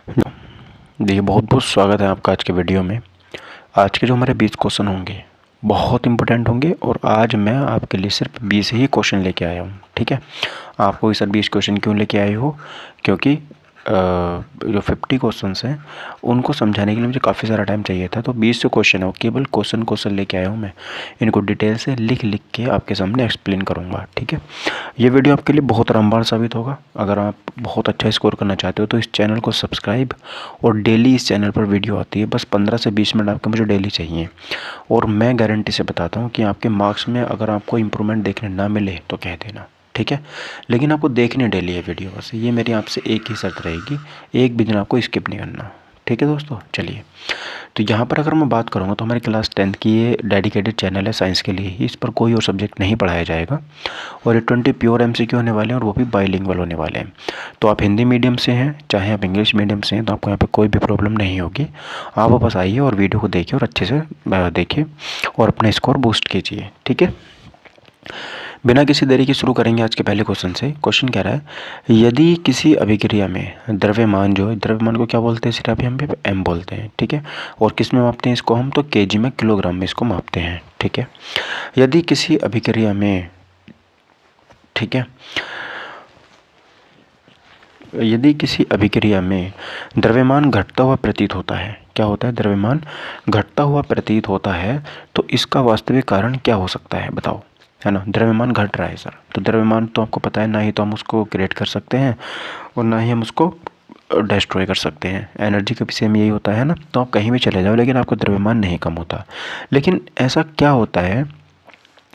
देखिए, बहुत बहुत स्वागत है आपका आज के वीडियो में। आज के जो हमारे 20 क्वेश्चन होंगे बहुत इंपॉर्टेंट होंगे और आज मैं आपके लिए सिर्फ 20 ही क्वेश्चन लेके आया हूँ। ठीक है, आपको ये सर 20 क्वेश्चन क्यों लेके आए हो? क्योंकि जो 50 क्वेश्चंस हैं उनको समझाने के लिए मुझे काफ़ी सारा टाइम चाहिए था, तो 20 जो क्वेश्चन है वो केवल क्वेश्चन लेके आया हूँ मैं। इनको डिटेल से लिख के आपके सामने एक्सप्लेन करूँगा। ठीक है, ये वीडियो आपके लिए बहुत रामबाण साबित होगा। अगर आप बहुत अच्छा स्कोर करना चाहते हो तो इस चैनल को सब्सक्राइब, और डेली इस चैनल पर वीडियो आती है, बस 15 से 20 मिनट आपके मुझे डेली चाहिए। और मैं गारंटी से बताता हूँ कि आपके मार्क्स में अगर आपको इम्प्रूवमेंट देखने ना मिले तो कह देना, ठीक है। लेकिन आपको देखनी डेली है वीडियो, बस ये मेरी आपसे एक ही शर्त रहेगी, एक भी दिन आपको स्किप नहीं करना। ठीक है दोस्तों, चलिए। तो यहाँ पर अगर मैं बात करूँगा तो हमारी क्लास 10 की ये डेडिकेटेड चैनल है साइंस के लिए ही, इस पर कोई और सब्जेक्ट नहीं पढ़ाया जाएगा। और ये 20 प्योर एमसीक्यू होने वाले हैं और वो भी बाइलिंगुअल होने वाले हैं। तो आप हिंदी मीडियम से हैं चाहे आप इंग्लिश मीडियम से हैं, तो आपको यहाँ पे कोई भी प्रॉब्लम नहीं होगी। आप वापस आइए और वीडियो को देखिए और अच्छे से देखिए और अपना स्कोर बूस्ट कीजिए। ठीक है, बिना किसी देरी के शुरू करेंगे आज के पहले क्वेश्चन से। क्वेश्चन कह रहा है, यदि किसी अभिक्रिया में द्रव्यमान, जो द्रव्यमान को क्या बोलते हैं, सिर्फ हम पे एम बोलते हैं। ठीक है, और किस में मापते हैं इसको हम, तो केजी में, किलोग्राम में इसको मापते हैं। ठीक है, यदि किसी अभिक्रिया में, ठीक है, यदि किसी अभिक्रिया में द्रव्यमान घटता हुआ प्रतीत होता है, क्या होता है, द्रव्यमान घटता हुआ प्रतीत होता है, तो इसका वास्तविक कारण क्या हो सकता है, बताओ। है ना, द्रव्यमान घट रहा है सर, तो द्रव्यमान तो आपको पता है, ना ही तो हम उसको क्रिएट कर सकते हैं और ना ही हम उसको डिस्ट्रॉय कर सकते हैं। एनर्जी का भी सेम यही होता है ना, तो आप कहीं भी चले जाओ लेकिन आपको द्रव्यमान नहीं कम होता। लेकिन ऐसा क्या होता है,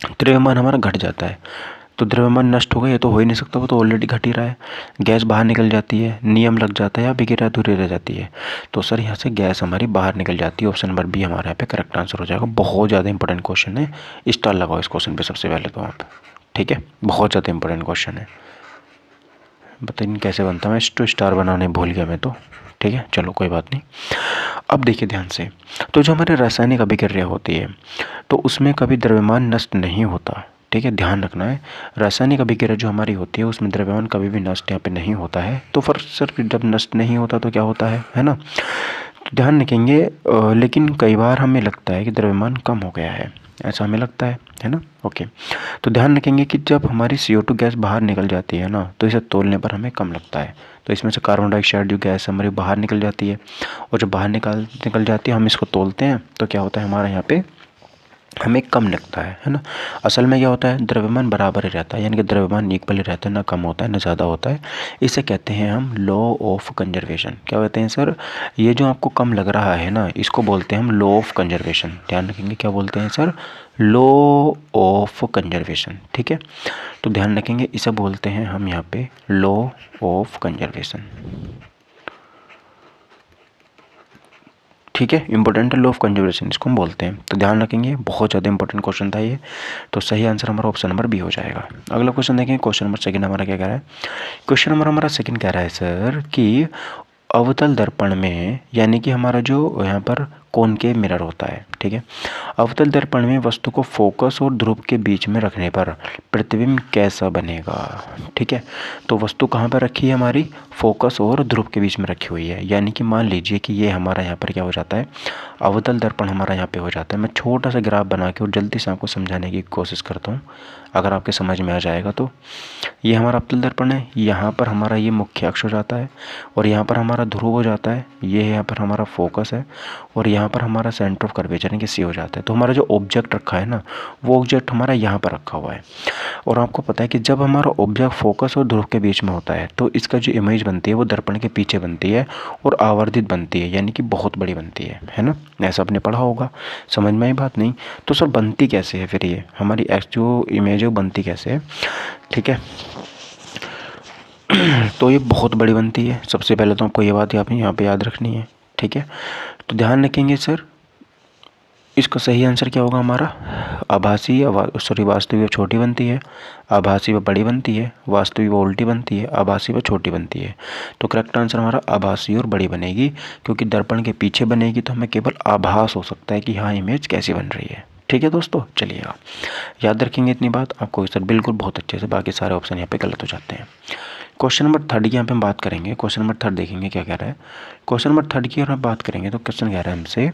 द्रव्यमान हमारा घट जाता है, तो द्रव्यमान नष्ट हो गया, ये तो हो ही नहीं सकता, वो तो ऑलरेडी घट ही रहा है। गैस बाहर निकल जाती है, नियम लग जाता है, या अभिक्रिया अधूरी रह जाती है। तो सर यहाँ से गैस हमारी बाहर निकल जाती है। ऑप्शन नंबर बी हमारे यहाँ पे करेक्ट आंसर हो जाएगा। बहुत ज़्यादा इंपॉर्टेंट क्वेश्चन है, स्टार लगाओ इस क्वेश्चन पे सबसे पहले तो आप। ठीक है, बहुत ज़्यादा इंपॉर्टेंट क्वेश्चन है। बताइए कैसे बनता है, मैं स्टार बनाने भूल गया मैं तो। ठीक है, चलो कोई बात नहीं। अब देखिए ध्यान से, तो जो हमारे रासायनिक अभिक्रिया होती है तो उसमें कभी द्रव्यमान नष्ट नहीं होता। ठीक है, ध्यान रखना है, रासायनिक अभिक्रिया जो हमारी होती है उसमें द्रव्यमान कभी भी नष्ट यहाँ पे नहीं होता है। तो फिर सर जब नष्ट नहीं होता तो क्या होता है ना, तो ध्यान रखेंगे। लेकिन कई बार हमें लगता है कि द्रव्यमान कम हो गया है, ऐसा हमें लगता है ना। ओके, तो ध्यान रखेंगे कि जब हमारी CO2 गैस बाहर निकल जाती है ना, तो इसे तोलने पर हमें कम लगता है। तो इसमें से कार्बन डाइऑक्साइड जो गैस हमारी बाहर निकल जाती है, और जब बाहर निकल जाती है हम इसको तोलते हैं, तो क्या होता है, हमारा यहाँ पे हमें कम लगता है ना। असल में क्या होता है, द्रव्यमान बराबर ही रहता है, यानी कि द्रव्यमान इक्वल ही रहता है, ना कम होता है ना ज़्यादा होता है। इसे कहते हैं हम लॉ ऑफ कंजर्वेशन। क्या कहते हैं सर, ये जो आपको कम लग रहा है ना, इसको बोलते हैं हम लॉ ऑफ कंजर्वेशन। ध्यान रखेंगे, क्या बोलते हैं सर, लॉ ऑफ कंजर्वेशन। ठीक है, तो ध्यान रखेंगे, इसे बोलते हैं हम यहाँ पे लॉ ऑफ कंजर्वेशन। ठीक है, इंपॉर्टेंट है, लॉ ऑफ कंजर्वेशन इसको हम बोलते हैं। तो ध्यान रखेंगे, बहुत ज़्यादा इंपॉर्टेंट क्वेश्चन था ये। तो सही आंसर हमारा ऑप्शन नंबर बी हो जाएगा। अगला क्वेश्चन देखें, क्वेश्चन नंबर सेकंड हमारा क्या कह रहा है। क्वेश्चन नंबर हमारा सेकंड कह रहा है सर कि अवतल दर्पण में, यानी कि हमारा जो यहाँ पर कॉनकेव मिरर होता है, ठीक है, अवतल दर्पण में वस्तु को फोकस और ध्रुव के बीच में रखने पर प्रतिबिंब कैसा बनेगा। ठीक है, तो वस्तु कहाँ पर रखी है हमारी, फोकस और ध्रुव के बीच में रखी हुई है। यानी कि मान लीजिए कि ये हमारा यहाँ पर क्या हो जाता है, अवतल दर्पण हमारा यहाँ पे हो जाता है। मैं छोटा सा ग्राफ बना के और जल्दी से आपको समझाने की कोशिश करता हूँ, अगर आपके समझ में आ जाएगा तो। ये हमारा अवतल दर्पण है, यहाँ पर हमारा ये मुख्य अक्ष हो जाता है, और यहाँ पर हमारा ध्रुव हो जाता है, ये यहाँ पर हमारा फोकस है, और यहाँ पर हमारा सेंटर ऑफ कर्वेचर के सी हो जाता है। तो हमारा जो ऑब्जेक्ट रखा है ना, वो ऑब्जेक्ट हमारा यहाँ पर रखा हुआ है। और आपको पता है कि जब हमारा ऑब्जेक्ट फोकस और ध्रुव के बीच में होता है तो इसका जो इमेज बनती है वो दर्पण के पीछे बनती है और आवर्धित बनती है, यानी कि बहुत बड़ी बनती है ना। ऐसा आपने पढ़ा होगा, समझ में आई बात नहीं? तो सर बनती कैसे है फिर, ये हमारी जो इमेज है वो बनती कैसे है, ठीक है। तो ये बहुत बड़ी बनती है। सबसे पहले तो आपको ये बात यहाँ पे याद रखनी है, ठीक है। तो ध्यान रखेंगे सर, इसका सही आंसर क्या होगा हमारा, आभासी वास्तविक छोटी बनती है, आभासी व बड़ी बनती है, वास्तविक व उल्टी बनती है, आभासी व छोटी बनती है। तो करेक्ट आंसर हमारा आभासी और बड़ी बनेगी, क्योंकि दर्पण के पीछे बनेगी तो हमें केवल आभास हो सकता है कि हाँ इमेज कैसी बन रही है। ठीक है दोस्तों, चलिएगा, याद रखेंगे इतनी बात आपको सर बिल्कुल बहुत अच्छे से। बाकी सारे ऑप्शन यहाँ पे गलत हो जाते हैं। क्वेश्चन नंबर 3 की यहाँ पे हम बात करेंगे। क्वेश्चन नंबर 3 देखेंगे क्या कह रहा है। क्वेश्चन नंबर 3 की अगर हम बात करेंगे तो क्वेश्चन कह रहा है हमसे,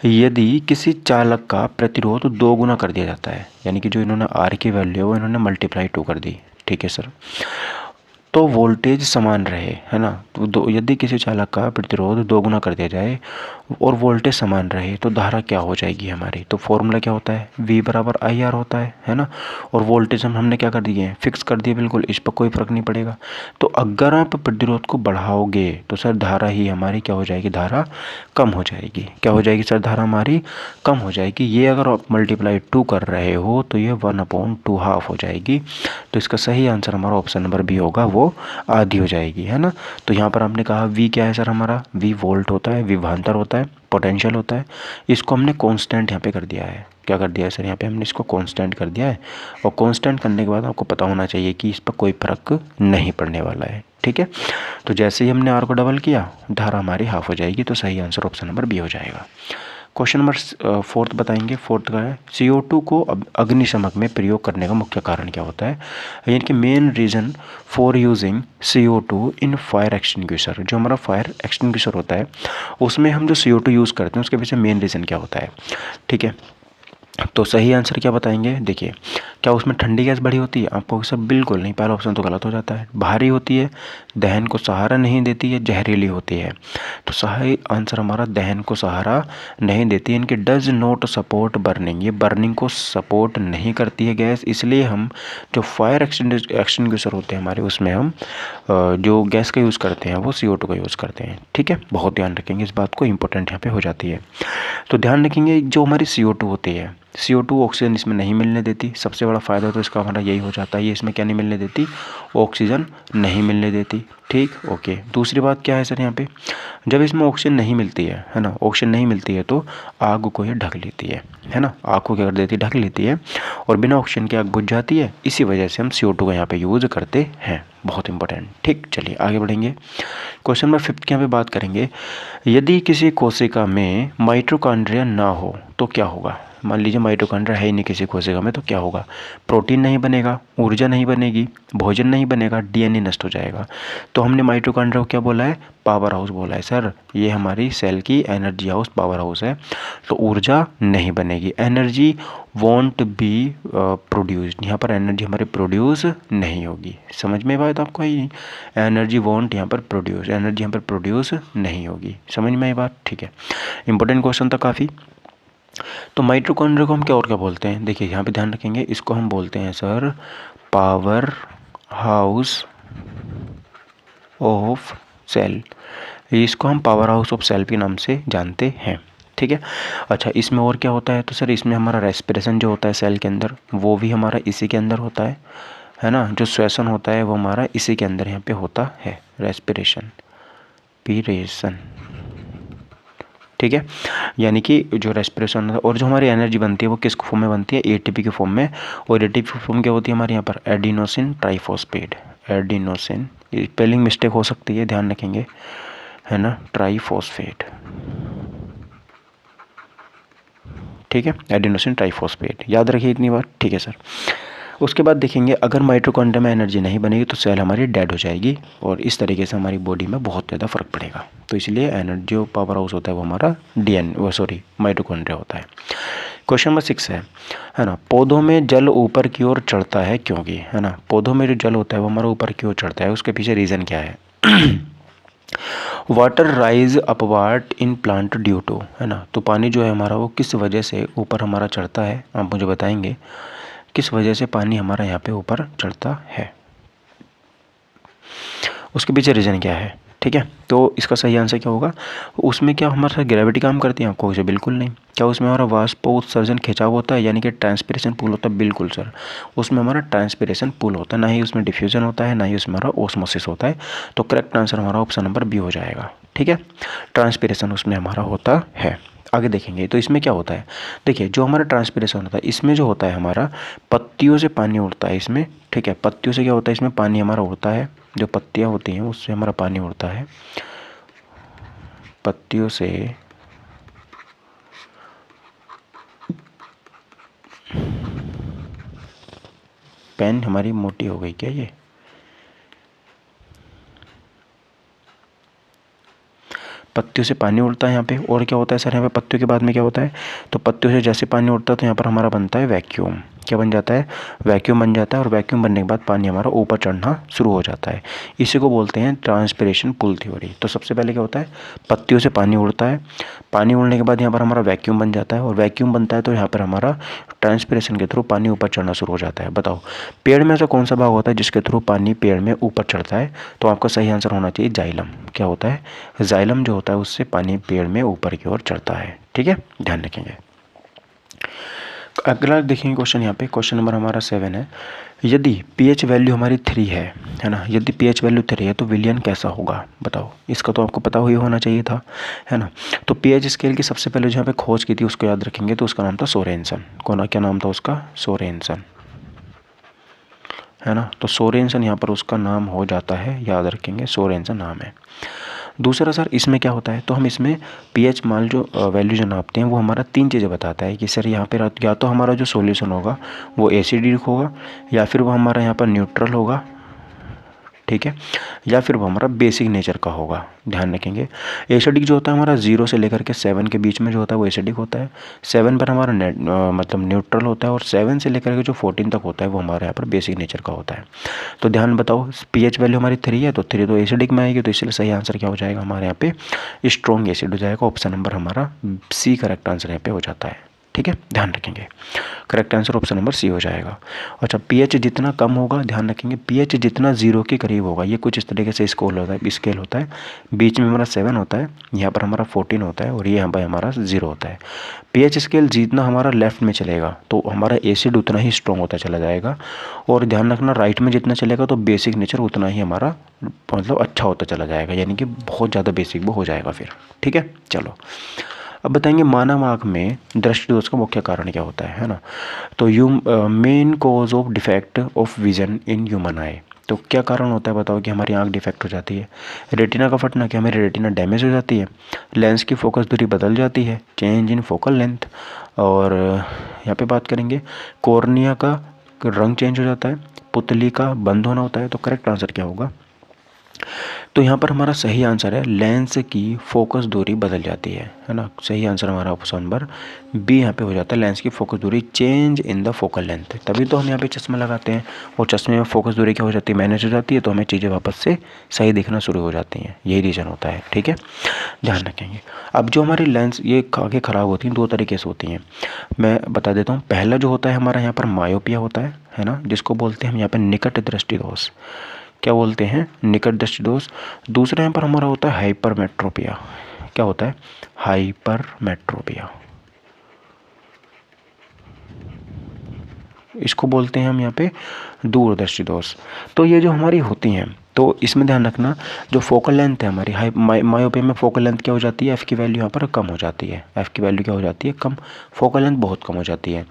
यदि किसी चालक का प्रतिरोध 2 गुना कर दिया जाता है, यानी कि जो इन्होंने आर की वैल्यू है वो इन्होंने मल्टीप्लाई 2 कर दी, ठीक है सर, तो वोल्टेज समान रहे, है ना। तो यदि किसी चालक का प्रतिरोध 2 गुना कर दिया जाए और वोल्टेज समान रहे तो धारा क्या हो जाएगी हमारी। तो फॉर्मूला क्या होता है, V बराबर IR होता है ना। और वोल्टेज हमने क्या कर दिए हैं, फिक्स कर दिए, बिल्कुल इस पर कोई फ़र्क नहीं पड़ेगा। तो अगर आप प्रतिरोध को बढ़ाओगे तो सर धारा ही हमारी क्या हो जाएगी, धारा कम हो जाएगी। क्या हो जाएगी सर, धारा हमारी कम हो जाएगी। ये अगर आप मल्टीप्लाई 2 कर रहे हो तो ये 1/2 हाफ हो जाएगी। तो इसका सही आंसर हमारा ऑप्शन नंबर बी होगा, वो आधी हो जाएगी, है ना। तो यहाँ पर आपने कहा V क्या है सर हमारा, V वोल्ट होता है, विभवांतर होता है, पोटेंशियल होता है। इसको हमने कांस्टेंट यहाँ पे कर दिया है। क्या कर दिया है सर, यहाँ पे हमने इसको कांस्टेंट कर दिया है। और कांस्टेंट करने के बाद आपको पता होना चाहिए कि इस पर कोई फर्क नहीं पड़ने वाला है, ठीक है। तो जैसे ही हमने R को डबल किया, धारा हमारी हाफ हो जाएगी। तो सही आंसर ऑप्शन नंबर बी हो जाएगा। क्वेश्चन नंबर 4 बताएंगे। 4 का है, CO2 को अग्निशमक में प्रयोग करने का मुख्य कारण क्या होता है, यानी कि main reason for using CO2 in fire extinguisher. जो हमारा फायर एक्सटिंग्विशर होता है उसमें हम जो CO2 यूज़ करते हैं उसके पीछे मेन रीज़न क्या होता है, ठीक है। तो सही आंसर क्या बताएंगे, देखिए, क्या उसमें ठंडी गैस बड़ी होती है, आपको सब बिल्कुल नहीं, पहला ऑप्शन तो गलत हो जाता है। भारी होती है, दहन को सहारा नहीं देती है, जहरीली होती है। तो सही आंसर हमारा दहन को सहारा नहीं देती है, इनके डज नॉट सपोर्ट बर्निंग, ये बर्निंग को सपोर्ट नहीं करती है गैस। इसलिए हम जो फायर एक्सटिंग्विशर होते हैं हमारे, उसमें हम जो गैस का यूज़ करते हैं वो CO2 का यूज़ करते हैं, ठीक है। बहुत ध्यान रखेंगे इस बात को, इंपॉर्टेंट यहाँ पे हो जाती है। तो ध्यान रखेंगे, जो हमारी CO2 होती है, CO2 ऑक्सीजन इसमें नहीं मिलने देती। सबसे बड़ा फ़ायदा तो इसका हमारा यही हो जाता है, ये इसमें क्या नहीं मिलने देती, ऑक्सीजन नहीं मिलने देती, ठीक, ओके। दूसरी बात क्या है सर, यहाँ पे जब इसमें ऑक्सीजन नहीं मिलती है ना, ऑक्सीजन नहीं मिलती है तो आग को ये ढक लेती है ना, आग को क्या कर देती है, ढक लेती है, और बिना ऑक्सीजन की आग बुझ जाती है। इसी वजह से हम CO2 का यहाँ पे यूज़ करते हैं, बहुत इंपॉर्टेंट, ठीक। चलिए आगे बढ़ेंगे। क्वेश्चन नंबर 5 की यहाँ पे बात करेंगे, यदि किसी कोशिका में माइटोकॉन्ड्रिया ना हो तो क्या होगा। मान लीजिए माइटोकॉन्ड्रिया है ही नहीं किसी कोशिका में, तो क्या होगा, प्रोटीन नहीं बनेगा, ऊर्जा नहीं बनेगी, भोजन नहीं बनेगा, DNA नष्ट हो जाएगा। तो हमने माइटोकॉन्ड्रिया को क्या बोला है, पावर हाउस बोला है सर। ये हमारी सेल की एनर्जी हाउस, पावर हाउस है। तो ऊर्जा नहीं बनेगी, एनर्जी वॉन्ट बी प्रोड्यूस्ड, यहाँ पर एनर्जी हमारी प्रोड्यूस नहीं होगी। समझ में बात आपको आई, एनर्जी वॉन्ट यहाँ पर प्रोड्यूस, एनर्जी यहाँ पर प्रोड्यूस नहीं होगी। समझ में आई बात, ठीक है। इंपॉर्टेंट क्वेश्चन था काफ़ी। तो माइटोकॉन्ड्रिया को हम क्या और क्या बोलते हैं, देखिए यहाँ पे ध्यान रखेंगे, इसको हम बोलते हैं sir power house of cell. इसको हम पावर हाउस ऑफ सेल के नाम से जानते हैं, ठीक है। अच्छा, इसमें और क्या होता है, तो सर इसमें हमारा रेस्पिरेशन जो होता है सेल के अंदर, वो भी हमारा इसी के अंदर होता है ना। जो श्वसन होता है वो हमारा इसी के अंदर यहाँ पे होता है, रेस्पिरेशन, पीरेशन, ठीक है। यानी कि जो रेस्पिरेशन और जो हमारी एनर्जी बनती है वो किस फॉर्म में बनती है, ATP के फॉर्म में। और ATP फॉर्म क्या होती है हमारे यहाँ पर, adenosine triphosphate, adenosine, spelling mistake हो सकती है, ध्यान रखेंगे, है ना, ट्राइफॉस्फेट, ठीक है, एडिनोसिन ट्राइफॉस्फेट, याद रखिए इतनी बार, ठीक है सर। उसके बाद देखेंगे, अगर माइटोकॉन्ड्रिया में एनर्जी नहीं बनेगी तो सेल हमारी डेड हो जाएगी, और इस तरीके से हमारी बॉडी में बहुत ज़्यादा फर्क पड़ेगा। तो इसलिए एनर्जी जो पावर हाउस होता है वो हमारा माइटोकॉन्ड्रिया होता है। क्वेश्चन नंबर 6 है ना, पौधों में जल ऊपर की ओर चढ़ता है क्योंकि, है ना, पौधों में जो जल होता है वो हमारा ऊपर की ओर चढ़ता है, उसके पीछे रीज़न क्या है। Water rise upward in plant due to, है ना। तो पानी जो है हमारा वो किस वजह से ऊपर हमारा चढ़ता है, आप मुझे बताएंगे किस वजह से पानी हमारा यहाँ पे ऊपर चढ़ता है, उसके पीछे रीज़न क्या है, ठीक है। तो इसका सही आंसर क्या होगा, उसमें क्या हमारे साथ ग्रेविटी काम करती है, आपको उसे बिल्कुल नहीं। क्या उसमें हमारा वाष्पोत्सर्जन खिंचाव होता है, यानी कि ट्रांसपिरेशन पूल होता है, बिल्कुल सर, उसमें हमारा ट्रांसपिरेशन पूल होता है, ना ही उसमें डिफ्यूजन होता है, ना ही उसमें हमारा ऑस्मोसिस होता है। तो करेक्ट आंसर हमारा ऑप्शन नंबर बी हो जाएगा, ठीक है, ट्रांसपिरेशन उसमें हमारा होता है। आगे देखेंगे तो इसमें क्या होता है, देखिए जो हमारा ट्रांसपिरेशन होता है इसमें जो होता है हमारा पत्तियों से पानी उड़ता है इसमें, ठीक है, पत्तियों से क्या होता है, इसमें पानी हमारा उड़ता है, जो पत्तियां होती हैं उससे हमारा पानी उड़ता है, पत्तियों से पेन हमारी मोटी हो गई क्या, ये पत्तियों से पानी उड़ता है यहाँ पे, और क्या होता है सर यहाँ पे पत्तियों के बाद में क्या होता है, तो पत्तियों से जैसे पानी उड़ता है तो यहाँ पर हमारा बनता है वैक्यूम। क्या बन जाता है, वैक्यूम बन जाता है, और वैक्यूम बनने के बाद पानी हमारा ऊपर चढ़ना शुरू हो जाता है। इसी को बोलते हैं ट्रांसपिरेशन पुल थ्योरी। तो सबसे पहले क्या होता है, पत्तियों से पानी उड़ता है, पानी उड़ने के बाद यहाँ पर हमारा वैक्यूम बन जाता है, और वैक्यूम बनता है तो यहाँ पर हमारा ट्रांसपिरेशन के थ्रू पानी ऊपर चढ़ना शुरू हो जाता है। बताओ पेड़ में ऐसा कौन सा भाग होता है जिसके थ्रू पानी पेड़ में ऊपर चढ़ता है, तो आपका सही आंसर होना चाहिए जाइलम। क्या होता है, जाइलम जो होता है उससे पानी पेड़ में ऊपर की ओर चढ़ता है। ठीक है, ध्यान रखेंगे। अगला देखेंगे क्वेश्चन, यहाँ पे क्वेश्चन नंबर हमारा 7 है। यदि pH वैल्यू हमारी 3 है ना, यदि pH वैल्यू 3 है तो विलियन कैसा होगा, बताओ। इसका तो आपको पता ही होना चाहिए था, है ना। तो pH स्केल की सबसे पहले जहाँ पे खोज की थी उसको याद रखेंगे, तो उसका नाम था सोरेनसन। कौन, क्या नाम था उसका, सोरेनसन, है ना। तो सोरेनसन यहाँ पर उसका नाम हो जाता है, याद रखेंगे सोरेनसन नाम है। दूसरा सर इसमें क्या होता है, तो हम इसमें pH मान जो वैल्यू जो नापते हैं वो हमारा 3 चीज़ें बताता है कि सर यहाँ पे या तो हमारा जो सॉल्यूशन होगा वो एसिडिक होगा, या फिर वो हमारा यहाँ पर न्यूट्रल होगा, ठीक है, या फिर वो हमारा बेसिक नेचर का होगा। ध्यान रखेंगे एसिडिक जो होता है हमारा 0 से लेकर के 7 के बीच में जो होता है वो एसिडिक होता है, 7 पर हमारा मतलब न्यूट्रल होता है, और 7 से लेकर के जो 14 तक होता है वो हमारे यहाँ पर बेसिक नेचर का होता है। तो ध्यान बताओ pH वैल्यू हमारी 3 है, तो 3 तो एसिडिक में आएगी, तो इसलिए सही आंसर क्या हो जाएगा हमारे यहाँ पे, स्ट्रॉन्ग एसिड हो जाएगा। ऑप्शन नंबर हमारा सी करेक्ट आंसर यहाँ पे हो जाता है। ठीक है, ध्यान रखेंगे correct answer option number C हो जाएगा। अच्छा pH जितना कम होगा, ध्यान रखेंगे pH जितना 0 के करीब होगा, ये कुछ इस तरीके से स्केल होता है, बीच में हमारा 7 होता है, यहाँ पर हमारा 14 होता है, और ये यहाँ पर हमारा 0 होता है। pH स्केल जितना हमारा लेफ्ट में चलेगा तो हमारा एसिड उतना ही स्ट्रॉन्ग होता चला जाएगा, और ध्यान रखना राइट में जितना चलेगा तो बेसिक नेचर उतना ही हमारा मतलब अच्छा होता चला जाएगा, यानी कि बहुत ज़्यादा बेसिक वो हो जाएगा फिर। ठीक है, चलो अब बताएंगे मानव आँख में दृष्टि दोष का मुख्य कारण क्या होता है ना। तो main cause of defect of vision in human आई, तो क्या कारण होता है बताओ कि हमारी आँख डिफेक्ट हो जाती है। रेटिना का फटना, क्या हमारी रेटिना डैमेज हो जाती है, लेंस की फोकस दूरी बदल जाती है, चेंज इन फोकल लेंथ, और यहाँ पे बात करेंगे कॉर्निया का रंग चेंज हो जाता है, पुतली का बंद होना होता है। तो करेक्ट आंसर क्या होगा, तो यहाँ पर हमारा सही आंसर है लेंस की फोकस दूरी बदल जाती है ना। सही आंसर हमारा ऑप्शन नंबर बी यहाँ पे हो जाता है, लेंस की फोकस दूरी change in the focal length. तभी तो हम यहाँ पे चश्मा लगाते हैं, और चश्मे में फोकस दूरी क्या हो जाती है, मैनेज हो जाती है, तो हमें चीज़ें वापस से सही दिखना शुरू हो जाती हैं, यही रीज़न होता है। ठीक है, ध्यान रखेंगे। अब जो हमारी लेंस ये आगे ख़राब होती हैं 2 तरीके से होती हैं, मैं बता देता हूँ। पहला जो होता है हमारा यहाँ पर मायोपिया होता है ना, जिसको बोलते हैं हम यहाँ पर निकट दृष्टि दोष, क्या बोलते हैं, निकट दृष्टि दोष। दूसरा यहाँ पर हमारा होता है हाइपरमेट्रोपिया, क्या होता है, हाइपरमेट्रोपिया, इसको बोलते हैं हम यहाँ पे दूरदर्शी दोष। तो ये जो हमारी होती हैं, तो इसमें ध्यान रखना जो फोकल लेंथ है हमारी मायोपिया में फोकल लेंथ क्या हो जाती है, एफ की वैल्यू यहाँ पर कम हो जाती है, एफ की वैल्यू क्या हो जाती है, कम, फोकल लेंथ बहुत कम हो जाती है।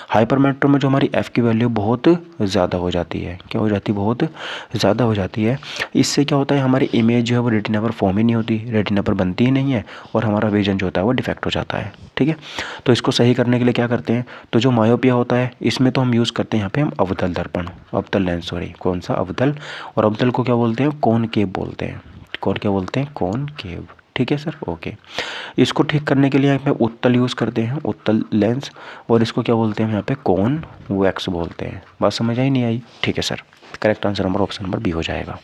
हाइपरमेट्रो में जो हमारी एफ की वैल्यू बहुत ज़्यादा हो जाती है, क्या हो जाती है, बहुत ज़्यादा हो जाती है। इससे क्या होता है हमारी इमेज जो है वो रेटिना पर फॉर्म ही नहीं होती, रेटिना पर बनती ही नहीं है, और हमारा विजन जो होता है वो डिफेक्ट हो जाता है। ठीक है, तो इसको सही करने के लिए क्या करते हैं, तो जो मायोपिया होता है इसमें तो हम यूज़ करते हैं यहाँ पे हम अवतल दर्पण, अवतल लेंस, सॉरी कौन सा, अवतल, और अवतल को क्या बोलते हैं, कॉनकेव बोलते हैं, कौन क्या बोलते हैं, कॉनकेव। ठीक है सर, ओके। इसको ठीक करने के लिए यहाँ पे उत्तल यूज़ करते हैं, उत्तल लेंस, और इसको क्या बोलते हैं यहाँ पे कॉन्वेक्स बोलते हैं। बात समझ आई नहीं आई, ठीक है सर, करेक्ट आंसर हमारा ऑप्शन नंबर बी हो जाएगा।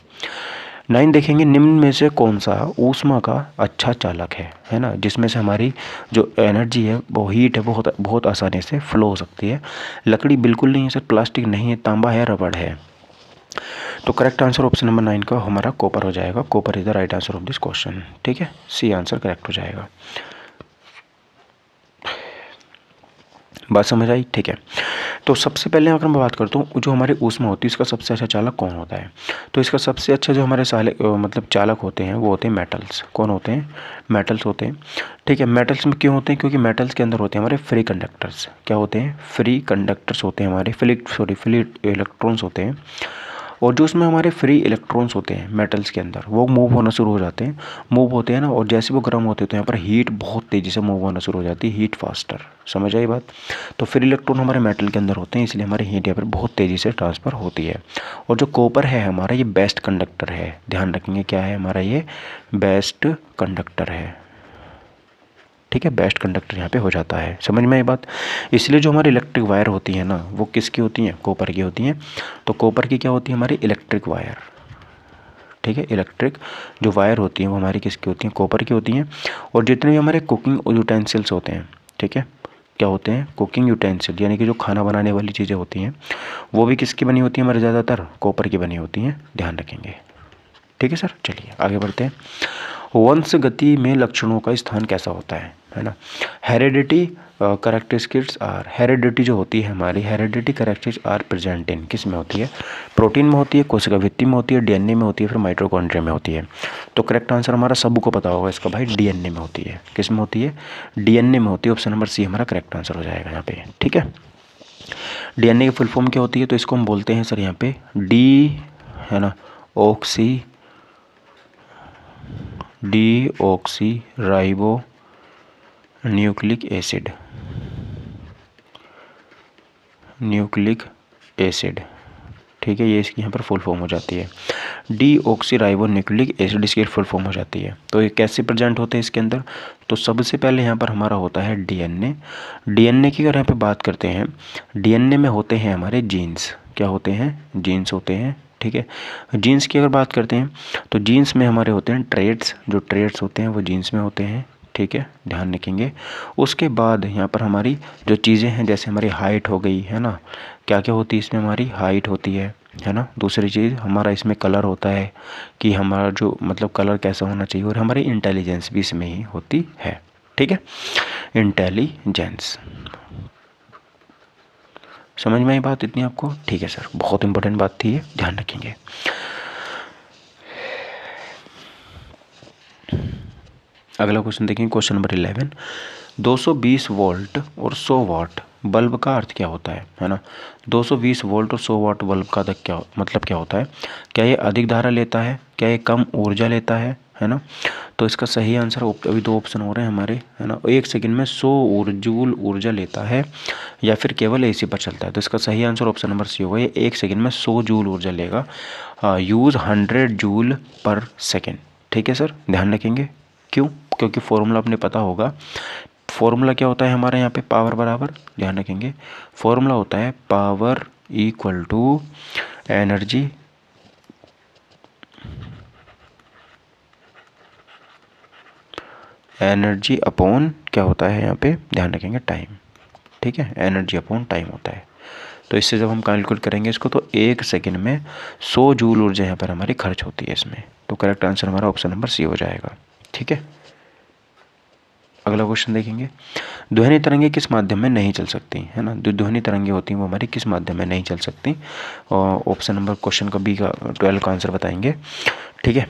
9 देखेंगे निम्न में से कौन सा ऊष्मा का अच्छा चालक है ना, जिसमें से हमारी जो एनर्जी है वो हीट है बहुत बहुत आसानी से फ्लो हो सकती है। लकड़ी बिल्कुल नहीं है सर, प्लास्टिक नहीं है, तांबा है, रबड़ है। तो करेक्ट आंसर ऑप्शन नंबर 9 का हमारा कॉपर हो जाएगा, copper is the right answer of this question. ठीक है, सी आंसर करेक्ट हो जाएगा। बात समझ आई, ठीक है। तो सबसे पहले अगर मैं बात करता हूँ जो हमारी ऊष्मा होती है इसका सबसे अच्छा चालक कौन होता है, तो इसका सबसे अच्छा जो हमारे मतलब चालक होते हैं वो होते हैं मेटल्स। कौन होते हैं, मेटल्स होते हैं। ठीक है, मेटल्स में क्यों होते हैं, क्योंकि मेटल्स के अंदर होते हैं हमारे फ्री कंडक्टर्स। क्या होते हैं, फ्री कंडक्टर्स होते हैं हमारे, फ्री इलेक्ट्रॉन्स होते हैं। और जो उसमें हमारे फ्री इलेक्ट्रॉन्स होते हैं मेटल्स के अंदर, वो मूव होना शुरू हो जाते हैं, मूव होते हैं ना, और जैसे वो गर्म होते हैं तो यहाँ पर हीट बहुत तेज़ी से मूव होना शुरू हो जाती है, हीट फास्टर। समझ आई बात? तो फ्री इलेक्ट्रॉन हमारे मेटल के अंदर होते हैं, इसलिए हमारी हीट यहाँ पर बहुत तेज़ी से ट्रांसफ़र होती है। और जो कॉपर है हमारा, ये बेस्ट कंडक्टर है, ध्यान रखेंगे क्या है हमारा, ये बेस्ट कंडक्टर है। ठीक है, बेस्ट कंडक्टर यहाँ पे हो जाता है। समझ में आई बात? इसलिए जो हमारी इलेक्ट्रिक वायर होती है ना, वो किसकी होती हैं? कॉपर की होती हैं। तो कॉपर की क्या होती है? हमारी इलेक्ट्रिक वायर। ठीक है, इलेक्ट्रिक जो वायर होती हैं वो हमारी किसकी होती हैं? कॉपर की होती हैं। और जितने भी हमारे कुकिंग यूटेंसिल्स होते हैं, ठीक है, क्या होते हैं? कुकिंग यूटेंसिल, यानी कि जो खाना बनाने वाली चीज़ें होती हैं, वो भी किसकी बनी होती हैं? हमारे ज़्यादातर कॉपर की बनी होती हैं, ध्यान रखेंगे। ठीक है सर, चलिए आगे बढ़ते हैं। वंशगति में लक्षणों का स्थान कैसा होता है ना? हेरिडिटी करेक्टरिस्टिक्स आर, हेरिडिटी जो होती है हमारी, heredity characteristics are present in, किस में होती है? प्रोटीन में होती है, कोशिका भित्ति में होती है, डीएनए में होती है, फिर माइटोकॉन्ड्रिया में होती है। तो करेक्ट आंसर हमारा सबको पता होगा इसका भाई, डीएनए में होती है। किस में होती है? डीएनए में होती है। ऑप्शन नंबर सी हमारा करेक्ट आंसर हो जाएगा यहाँ पे। ठीक है, डीएनए की फुल फॉर्म क्या होती है? तो इसको हम बोलते हैं सर यहाँ पे डी, है ना, deoxy ribo nucleic acid, nucleic acid. ठीक है, ये इसकी यहाँ पर फुल फॉर्म हो जाती है, डीऑक्सी राइबो न्यूक्लिक एसिड इसकी फुल फॉर्म हो जाती है। तो ये कैसे प्रेजेंट होते हैं इसके अंदर? तो सबसे पहले यहाँ पर हमारा होता है डीएनए। डीएनए की अगर यहाँ पे बात करते हैं, डीएनए में होते हैं हमारे जीन्स। क्या होते हैं? जीन्स होते हैं। ठीक है, जीन्स की अगर बात करते हैं तो जीन्स में हमारे होते हैं ट्रेड्स, जो ट्रेड्स होते हैं वो जीन्स में होते हैं। ठीक है, ध्यान रखेंगे। उसके बाद यहाँ पर हमारी जो चीज़ें हैं, जैसे हमारी हाइट हो गई, है ना, क्या क्या होती है इसमें? हमारी हाइट होती है ना। दूसरी चीज़ हमारा इसमें कलर होता है, कि हमारा जो मतलब कलर कैसा होना चाहिए, और हमारी इंटेलिजेंस भी इसमें ही होती है। ठीक है, इंटेलिजेंस। समझ में आई बात इतनी आपको? ठीक है सर, बहुत इंपॉर्टेंट बात थी ये, ध्यान रखेंगे। अगला क्वेश्चन देखेंगे, क्वेश्चन नंबर 11। 220 वोल्ट और 100 वाट बल्ब का अर्थ क्या होता है ना? 220 वोल्ट और 100 वाट बल्ब का क्या मतलब क्या होता है? क्या ये अधिक धारा लेता है? क्या ये कम ऊर्जा लेता है ना? तो इसका सही आंसर, अभी दो ऑप्शन हो रहे हैं हमारे, है ना, 1 सेकंड में 100 जूल ऊर्जा लेता है, या फिर केवल एसी पर चलता है। तो इसका सही आंसर ऑप्शन नंबर सी होगा, ये 1 सेकंड में 100 जूल ऊर्जा लेगा। यूज़ 100 जूल पर सेकेंड। ठीक है सर, ध्यान रखेंगे। क्यों? क्योंकि फॉर्मूला अपने पता होगा। फॉर्मूला क्या होता है हमारे यहाँ पे? पावर बराबर, ध्यान रखेंगे, फॉर्मूला होता है power equal to energy upon क्या होता है यहाँ पे? ध्यान रखेंगे, टाइम। ठीक है, एनर्जी अपॉन टाइम होता है। तो इससे जब हम कैलकुलेट करेंगे इसको, तो 1 सेकंड में 100 जूल ऊर्जा यहाँ पर हमारी खर्च होती है इसमें। तो करेक्ट आंसर हमारा ऑप्शन नंबर सी हो जाएगा। ठीक है, अगला क्वेश्चन देखेंगे, ध्वनि तरंगे किस माध्यम में नहीं चल सकती, है ना? जो ध्वनि तरंगे होती हैं वो हमारी किस माध्यम में नहीं चल सकती? और ऑप्शन नंबर क्वेश्चन का बी का 12 का आंसर बताएंगे। ठीक है,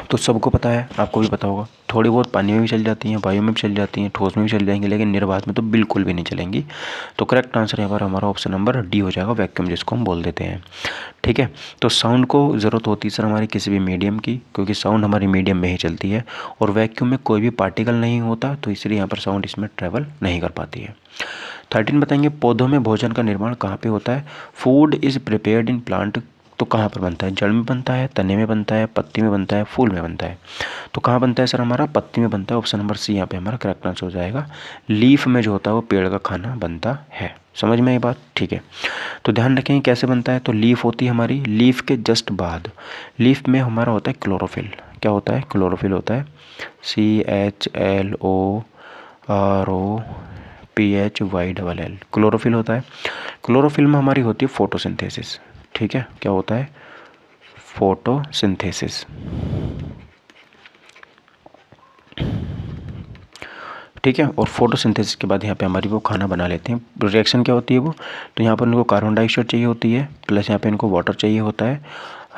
तो सबको पता है, आपको भी पता होगा, थोड़ी बहुत पानी में भी चल जाती हैं, वायु में भी चल जाती हैं, ठोस में भी चल जाएंगी, लेकिन निर्वात में तो बिल्कुल भी नहीं चलेंगी। तो करेक्ट आंसर यहाँ पर हमारा ऑप्शन नंबर डी हो जाएगा, वैक्यूम, जिसको हम बोल देते हैं। ठीक है, तो साउंड को ज़रूरत होती है सर हमारी किसी भी मीडियम की, क्योंकि साउंड हमारी मीडियम में ही चलती है, और वैक्यूम में कोई भी पार्टिकल नहीं होता, तो इसलिए यहाँ पर साउंड इसमें ट्रैवल नहीं कर पाती है। 13 बताएंगे, पौधों में भोजन का निर्माण कहाँ पे होता है? Food is prepared in plant, तो कहाँ पर बनता है? जड़ में बनता है, तने में बनता है, पत्ती में बनता है, फूल में बनता है। तो कहाँ बनता है सर हमारा? पत्ती में बनता है। ऑप्शन नंबर सी यहाँ पे हमारा करेक्ट आंसर हो जाएगा। लीफ में जो होता है वो पेड़ का खाना बनता है। समझ में ये बात? ठीक है, तो ध्यान रखेंगे कैसे बनता है। तो लीफ होती है हमारी, लीफ के जस्ट बाद लीफ में हमारा होता है क्लोरोफिल। क्या होता है? क्लोरोफिल होता है, CHLOROPHYLL, क्लोरोफिल होता है। क्लोरोफिल में हमारी होती है फोटोसिंथेसिस। ठीक है, क्या होता है? फोटोसिंथेसिस। ठीक है, और फोटोसिंथेसिस के बाद यहाँ पे हमारी वो खाना बना लेते हैं। रिएक्शन क्या होती है वो? तो यहाँ पर इनको कार्बन डाइऑक्साइड चाहिए होती है, प्लस यहाँ पे इनको वाटर चाहिए होता है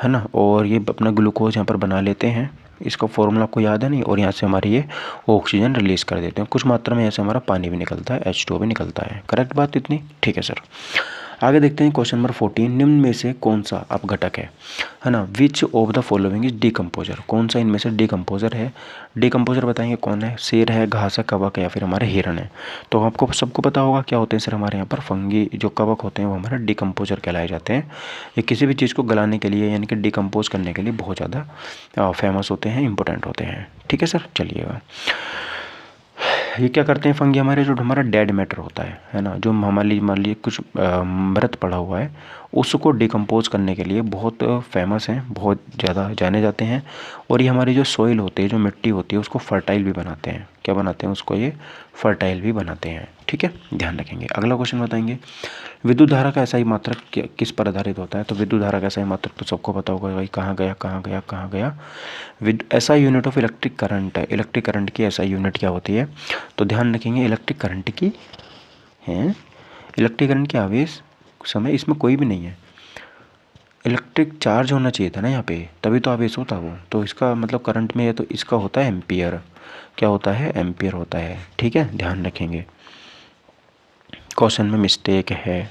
ना, और ये अपना ग्लूकोज यहाँ पर बना लेते हैं। इसका फॉर्मूला आपको याद है नहीं? और यहाँ से हमारे ये ऑक्सीजन रिलीज़ कर देते हैं। कुछ मात्रा में यहाँ से हमारा पानी भी निकलता है, H2O भी निकलता है। करेक्ट बात इतनी? ठीक है सर, आगे देखते हैं क्वेश्चन नंबर 14, निम्न में से कौन सा अपघटक है ना। Which of the following is decomposer, कौन सा इनमें से डिकम्पोजर है। डिकम्पोजर बताएंगे कौन है, शेर है, घास है, कवक है या फिर हमारे हिरण है। तो आपको सबको पता होगा क्या होते हैं सर, हमारे यहाँ पर फंगी जो कवक होते हैं वो हमारे डिकम्पोजर कहलाए जाते हैं। ये किसी भी चीज़ को गलाने के लिए यानी कि डिकम्पोज करने के लिए बहुत ज़्यादा फेमस होते हैं, इंपॉर्टेंट होते हैं। ठीक है सर, चलिएगा। ये क्या करते हैं फंगी, हमारे जो हमारा डेड मैटर होता है ना, जो हमारे मान लीजिए कुछ मृत पड़ा हुआ है उसको डिकम्पोज करने के लिए बहुत फेमस हैं, बहुत ज़्यादा जाने जाते हैं। और ये हमारी जो सॉइल होती है, जो मिट्टी होती है उसको फर्टाइल भी बनाते हैं। क्या बनाते हैं उसको, ये फर्टाइल भी बनाते हैं। ठीक है, ध्यान रखेंगे। अगला क्वेश्चन बताएंगे, विद्युत धारा का ऐसा ही मात्रक किस पर आधारित होता है। तो विद्युत धारा का ऐसा ही मात्रक तो सबको पता होगा भाई, कहाँ गया कहाँ गया कहाँ गया। ऐसा यूनिट ऑफ इलेक्ट्रिक करंट है। इलेक्ट्रिक करंट की ऐसा यूनिट क्या होती है, तो ध्यान रखेंगे इलेक्ट्रिक करंट की है, इलेक्ट्रिक करंट की आवेश समय इसमें कोई भी नहीं है। इलेक्ट्रिक चार्ज होना चाहिए था ना यहाँ पे, तभी तो आवेश होता वो। तो इसका मतलब करंट में है तो इसका होता है एम्पियर। क्या होता है, एम्पियर होता है। ठीक है, ध्यान रखेंगे। क्वेश्चन में मिस्टेक है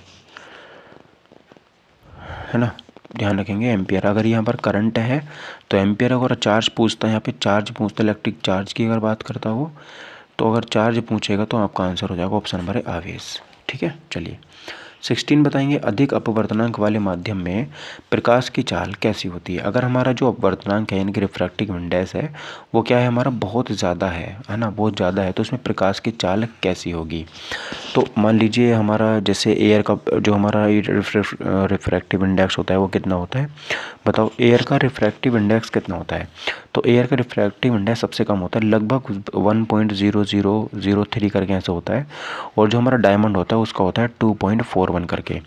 ना, ध्यान रखेंगे। एम्पियर, अगर यहाँ पर करंट है तो एम्पियर। अगर चार्ज पूछता है, यहाँ पे चार्ज पूछता है, इलेक्ट्रिक चार्ज की अगर बात करता हो तो अगर चार्ज पूछेगा तो आपका आंसर हो जाएगा ऑप्शन नंबर है आवेश। ठीक है, चलिए 16 बताएंगे, अधिक अपवर्तनांक वाले माध्यम में प्रकाश की चाल कैसी होती है। अगर हमारा जो अपवर्तनांक है यानी कि रिफ्रैक्टिव इंडेक्स है वो क्या है हमारा, बहुत ज़्यादा है ना, बहुत ज़्यादा है, तो उसमें प्रकाश की चाल कैसी होगी। तो मान लीजिए हमारा जैसे एयर का जो हमारा रिफ्रैक्टिव इंडेक्स होता है वो कितना होता है, बताओ एयर का रिफ्रैक्टिव इंडेक्स कितना होता है। तो एयर का रिफ्रैक्टिव इंडेक्स सबसे कम होता है, लगभग 1.0003 करके ऐसा होता है। और जो हमारा डायमंड होता है उसका होता है 2.41 करके।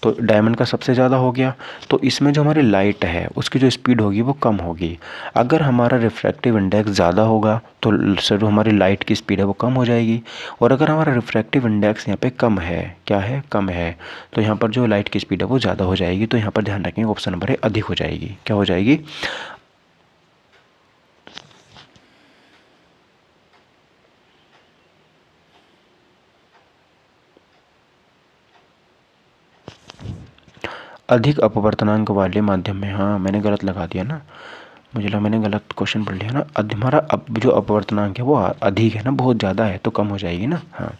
तो डायमंड का सबसे ज़्यादा हो गया। तो इसमें जो हमारी लाइट है उसकी जो स्पीड होगी वो कम होगी। अगर हमारा रिफ्रैक्टिव इंडेक्स ज़्यादा होगा तो सर जो हमारी लाइट की स्पीड है वो कम हो जाएगी। और अगर हमारा रिफ्रैक्टिव इंडेक्स यहाँ पे कम है, क्या है, कम है, तो यहाँ पर जो लाइट की स्पीड है वो ज़्यादा हो जाएगी। तो यहाँ पर ध्यान रखेंगे ऑप्शन नंबर है अधिक हो जाएगी। क्या हो जाएगी, अधिक अपवर्तनांक वाले माध्यम में। हाँ मैंने गलत लगा दिया ना, मुझे लगा मैंने गलत क्वेश्चन पढ़ लिया ना। हमारा अब जो अपवर्तनांक है वो अधिक है ना, बहुत ज़्यादा है तो कम हो जाएगी ना। हाँ,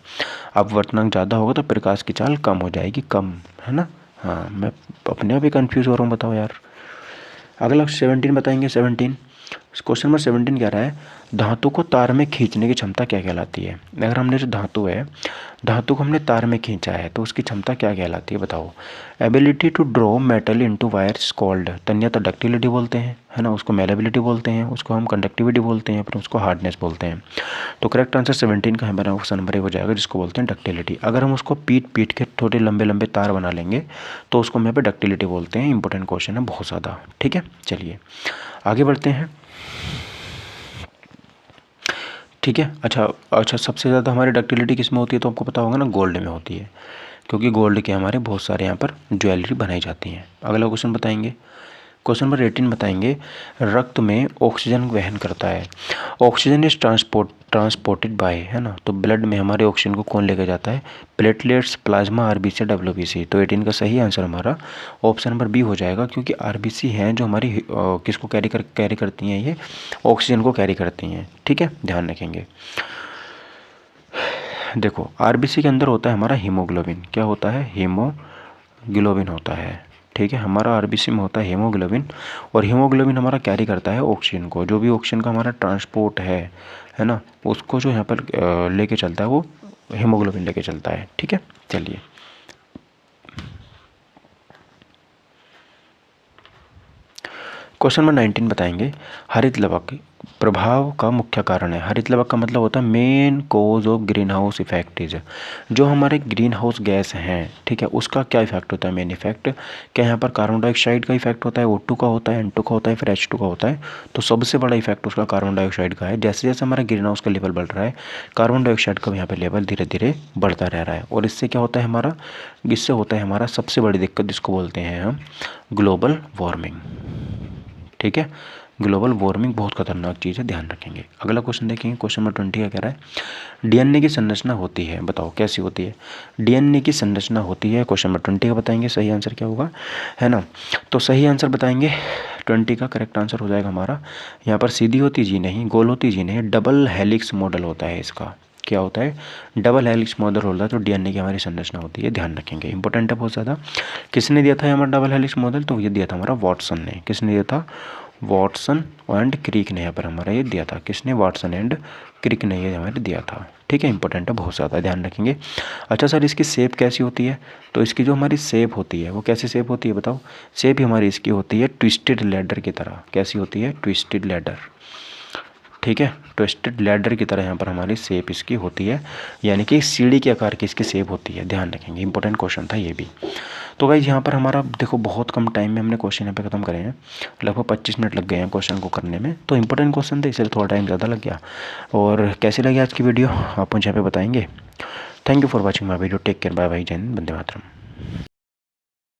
अपवर्तनांक ज़्यादा होगा तो प्रकाश की चाल कम हो जाएगी, कम है ना। हाँ, मैं अपने आप ही कन्फ्यूज़ हो रहा हूँ, बताओ यार। अगला 17 बताएंगे। 17 क्वेश्चन नंबर 17 कह रहा है, धातु को तार में खींचने की क्षमता क्या कहलाती है। अगर हमने जो धातु है, धातु को हमने तार में खींचा है तो उसकी क्षमता क्या कहलाती है, बताओ। Ability to draw metal into wires called, तन्यता डक्टिलिटी बोलते हैं है ना, उसको मेलेबिलिटी बोलते हैं, उसको हम कंडक्टिविटी बोलते हैं, फिर उसको हार्डनेस बोलते हैं। तो करेक्ट आंसर 17 का हमारा ऑप्शन नंबर हो जाएगा, जिसको बोलते हैं डक्टिलिटी। अगर हम उसको पीट पीट के थोड़े लंबे लंबे तार बना लेंगे तो उसको हम यहाँ पे डक्टिलिटी बोलते हैं। इंपॉर्टेंट क्वेश्चन है बहुत ज़्यादा। ठीक है, चलिए आगे बढ़ते हैं। ठीक है, अच्छा सबसे ज़्यादा हमारी डक्टिलिटी किस में होती है, तो आपको पता होगा ना, गोल्ड में होती है, क्योंकि गोल्ड के हमारे बहुत सारे यहाँ पर ज्वेलरी बनाई जाती हैं। अगला क्वेश्चन बताएंगे, क्वेश्चन नंबर 18 बताएंगे, रक्त में ऑक्सीजन वहन करता है। ऑक्सीजन इज ट्रांसपोर्टेड बाय, है ना, तो ब्लड में हमारे ऑक्सीजन को कौन लेकर जाता है, प्लेटलेट्स, प्लाज्मा, आरबीसी, डब्ल्यूबीसी। तो 18 का सही आंसर हमारा ऑप्शन नंबर बी हो जाएगा, क्योंकि आरबीसी हैं जो हमारी किसको कैरी करती हैं, ये ऑक्सीजन को कैरी करती हैं। ठीक है, ध्यान रखेंगे। देखो आरबीसी के अंदर होता है हमारा हीमोग्लोबिन। क्या होता है, हीमोग्लोबिन होता है। ठीक है, हमारा आरबीसी में होता है हीमोग्लोबिन, और हीमोग्लोबिन हमारा कैरी करता है ऑक्सीजन को। जो भी ऑक्सीजन का हमारा ट्रांसपोर्ट है ना, उसको जो यहाँ पर लेके चलता है वो हीमोग्लोबिन लेके चलता है। ठीक है, चलिए क्वेश्चन नंबर 19 बताएंगे, हरित लवक प्रभाव का मुख्य कारण है। हरित लवक का मतलब होता है main cause of green house effect is, जो हमारे ग्रीन हाउस गैस हैं, ठीक है, उसका क्या इफेक्ट होता है, मेन इफेक्ट। क्या यहाँ पर कार्बन डाइऑक्साइड का इफेक्ट होता है, O2 का होता है, N2 का होता है, फिर H2 का होता है। तो सबसे बड़ा इफेक्ट उसका कार्बन डाइऑक्साइड का है। जैसे जैसे हमारा ग्रीन हाउस का लेवल बढ़ रहा है, कार्बन डाइऑक्साइड का यहाँ पर लेवल धीरे धीरे बढ़ता रह रहा है। और इससे क्या होता है हमारा, इससे होता है हमारा सबसे बड़ी दिक्कत, जिसको बोलते हैं हम ग्लोबल वार्मिंग। ठीक है, ग्लोबल वार्मिंग बहुत खतरनाक चीज़ है, ध्यान रखेंगे। अगला क्वेश्चन देखेंगे, क्वेश्चन नंबर 20 का कह रहा है डीएनए की संरचना होती है, बताओ कैसी होती है। डीएनए की संरचना होती है, क्वेश्चन नंबर 20 का बताएंगे, सही आंसर क्या होगा, है ना। तो सही आंसर बताएंगे 20 का करेक्ट आंसर हो जाएगा हमारा यहाँ पर सीधी होती जी नहीं, गोल होती जी नहीं, डबल हेलिक्स मॉडल होता है इसका। क्या होता है, डबल हेलिक्स मॉडल होता है, तो डीएनए की हमारी संरचना होती है, ध्यान रखेंगे, इंपॉर्टेंट है बहुत ज़्यादा। किसने दिया था हमारा डबल हेलिक्स मॉडल, तो ये दिया था हमारा वाटसन ने। किसने दिया था, वाटसन एंड क्रिक ने यहाँ पर हमारा ये दिया था। किसने, वाटसन एंड क्रिक ने ये हमारे दिया था, ठीक है, इंपॉर्टेंट है बहुत ज़्यादा, ध्यान रखेंगे। अच्छा सर इसकी शेप कैसी होती है, तो इसकी जो हमारी शेप होती है वो कैसी शेप होती है बताओ। शेप ही हमारी इसकी होती है ट्विस्टेड लैडर की तरह। कैसी होती है, ट्विस्टेड लैडर, ठीक है, ट्विस्टेड लैडर की तरह यहाँ पर हमारी शेप इसकी होती है, यानी कि सीढ़ी के आकार की इसकी शेप होती है, ध्यान रखेंगे, इंपॉर्टेंट क्वेश्चन था ये भी। तो गाइज यहाँ पर हमारा देखो बहुत कम टाइम में हमने क्वेश्चन यहाँ पे ख़त्म करे हैं, लगभग 25 मिनट लग गए हैं क्वेश्चन को करने में। तो इंपॉर्टेंट क्वेश्चन थे इसलिए थोड़ा टाइम ज़्यादा लग गया। और कैसी लगी आज की वीडियो आप मुझे यहाँ पे बताएंगे। Thank you for watching my video, take care, bye bye, Jai Hind, Vande Mataram.